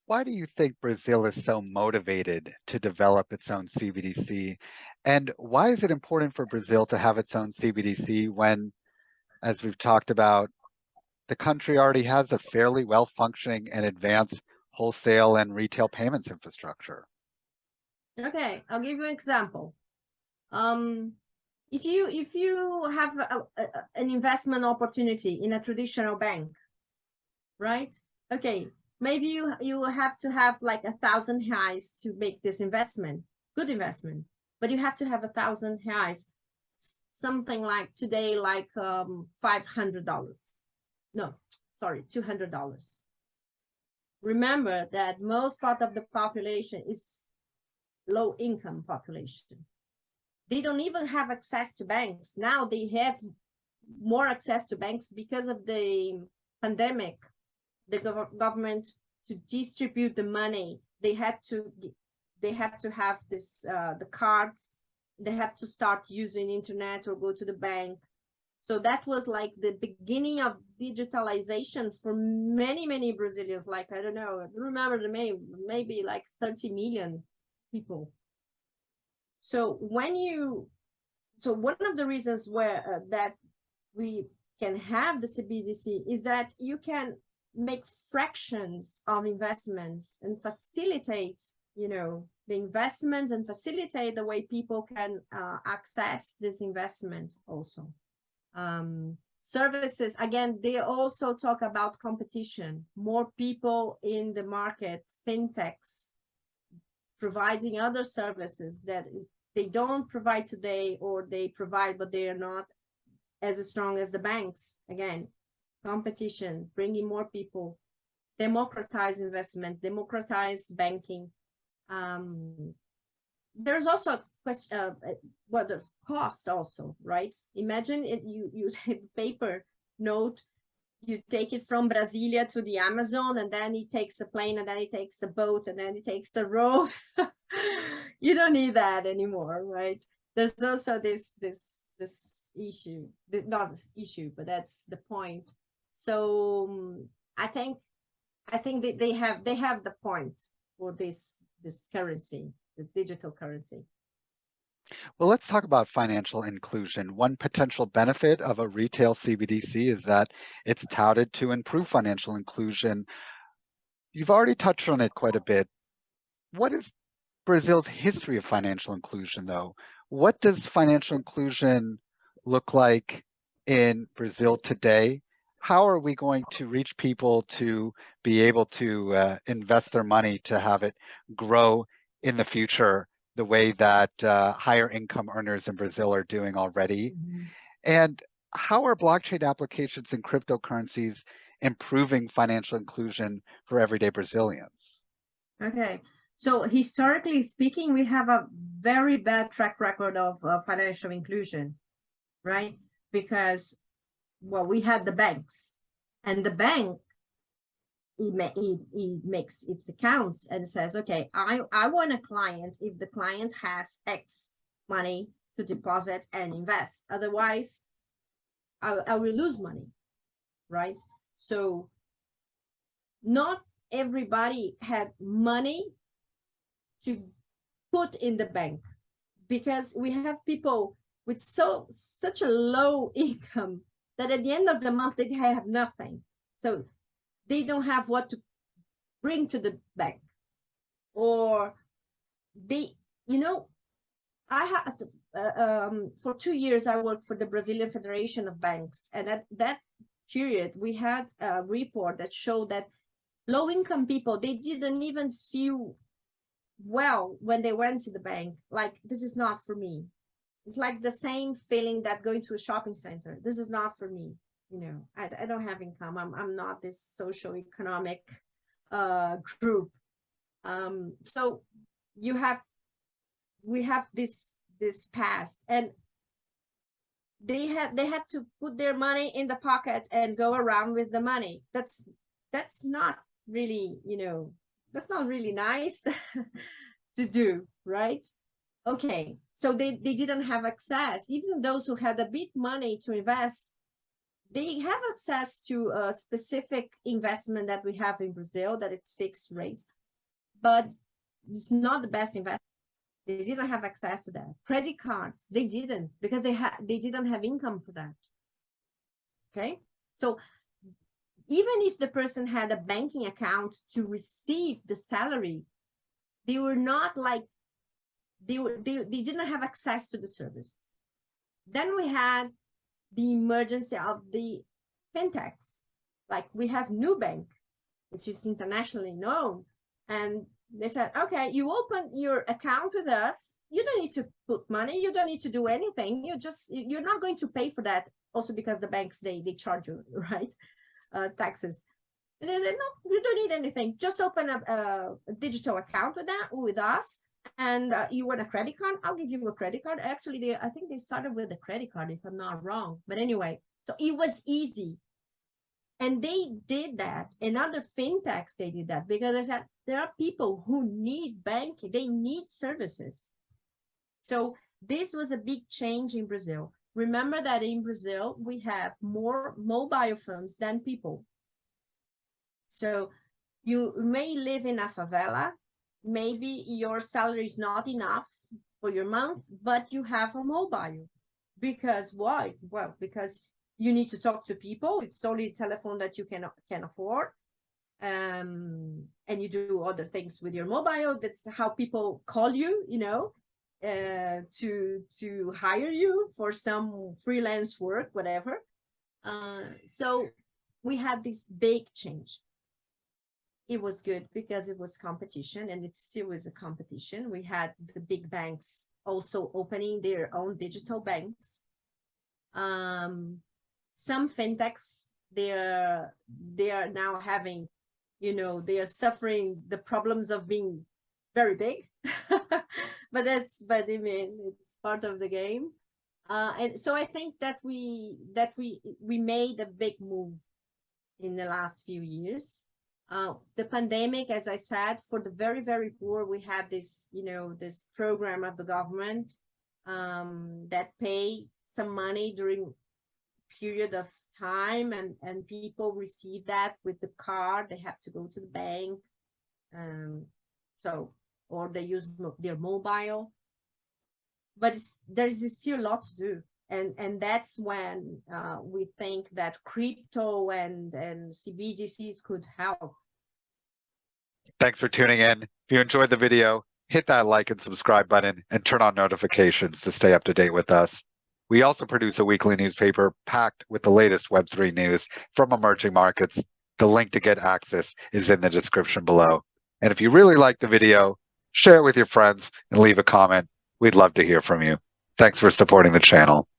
Why do you think Brazil is so motivated to develop its own CBDC? And why is it important for Brazil to have its own CBDC when, as we've talked about, the country already has a fairly well-functioning and advanced wholesale and retail payments infrastructure? Okay, I'll give you an example. Um, if you have an investment opportunity in a traditional bank, right? Okay, maybe you have to have like 1,000 reais to make this investment, good investment, but you have to have 1,000 reais, something like today, like $500. No, sorry, $200. Remember that most part of the population is low income population. They don't even have access to banks. Now they have more access to banks because of the pandemic. The government, to distribute the money, they had to have this the cards. They have to start using internet or go to the bank. So that was like the beginning of digitalization for many Brazilians. Like, I don't know, I don't remember the name, maybe like 30 million people. So one of the reasons where that we can have the CBDC is that you can make fractions of investments and facilitate, the investments, and facilitate the way people can access this investment also. Services, again, they also talk about competition, more people in the market, fintechs, providing other services that they don't provide today, or they provide, but they are not as strong as the banks. Again, competition, bringing more people, democratize investment, democratize banking. There's also a question, there's cost also, right? Imagine you paper note, you take it from Brasilia to the Amazon, and then it takes a plane, and then it takes a boat, and then it takes a road. You don't need that anymore, right? There's also this issue, not this issue, but that's the point. So I think that they have the point for this currency, the digital currency. Well, let's talk about financial inclusion. One potential benefit of a retail CBDC is that it's touted to improve financial inclusion. You've already touched on it quite a bit. What is Brazil's history of financial inclusion, though? What does financial inclusion look like in Brazil today? How are we going to reach people to be able to invest their money to have it grow in the future the way that higher income earners in Brazil are doing already? Mm-hmm. And how are blockchain applications and cryptocurrencies improving financial inclusion for everyday Brazilians? Okay. So historically speaking, we have a very bad track record of financial inclusion, right? Because, well, we had the banks, and the bank, it makes its accounts and says, okay, I want a client if the client has X money to deposit and invest. Otherwise, I will lose money, right? So not everybody had money to put in the bank, because we have people with such a low income that at the end of the month they have nothing. So they don't have what to bring to the bank, or they, I had for 2 years I worked for the Brazilian Federation of Banks, and at that period we had a report that showed that low-income people, they didn't even feel well when they went to the bank. Like, this is not for me. It's like the same feeling that going to a shopping center. This is not for me. I don't have income. I'm not this social economic group. So we have this past, and they had to put their money in the pocket and go around with the money. That's not really, that's not really nice to do, right? Okay, so they didn't have access. Even those who had a bit money to invest, they have access to a specific investment that we have in Brazil, that it's fixed rates. but it's not the best investment. They didn't have access to that. Credit cards, they didn't, because they didn't have income for that. Okay, so even if the person had a banking account to receive the salary, they were not like, they didn't have access to the services. Then we had the emergence of the fintechs. Like we have Nubank, which is internationally known, and they said, okay, you open your account with us, you don't need to put money, you don't need to do anything, you're not going to pay for that. Also because the banks, they charge you, right, taxes. And they said, no, you don't need anything, just open a digital account with us, and you want a credit card, I'll give you a credit card. Actually, I think they started with a credit card, if I'm not wrong, but anyway, so it was easy. And they did that, and other fintechs, they did that, because they said there are people who need banking, they need services. So this was a big change in Brazil. Remember that in Brazil, we have more mobile phones than people. So you may live in a favela, maybe your salary is not enough for your month, but you have a mobile. Because why? Well, because you need to talk to people. It's only a telephone that you can afford. And you do other things with your mobile. That's how people call you, to hire you for some freelance work, whatever. So we had this big change. It was good because it was competition, and it still is a competition. We had the big banks also opening their own digital banks. Some fintechs, they are now having, they are suffering the problems of being very big, but I mean, it's part of the game. And so I think that we made a big move in the last few years. The pandemic, as I said, for the very, very poor, we had this, this program of the government that pay some money during period of time, and people receive that with the card. They have to go to the bank, or they use their mobile. But there is still a lot to do, and that's when we think that crypto and CBDCs could help. Thanks for tuning in. If you enjoyed the video, hit that like and subscribe button and turn on notifications to stay up to date with us. We also produce a weekly newspaper packed with the latest Web3 news from emerging markets. The link to get access is in the description below. And if you really like the video, share it with your friends and leave a comment. We'd love to hear from you. Thanks for supporting the channel.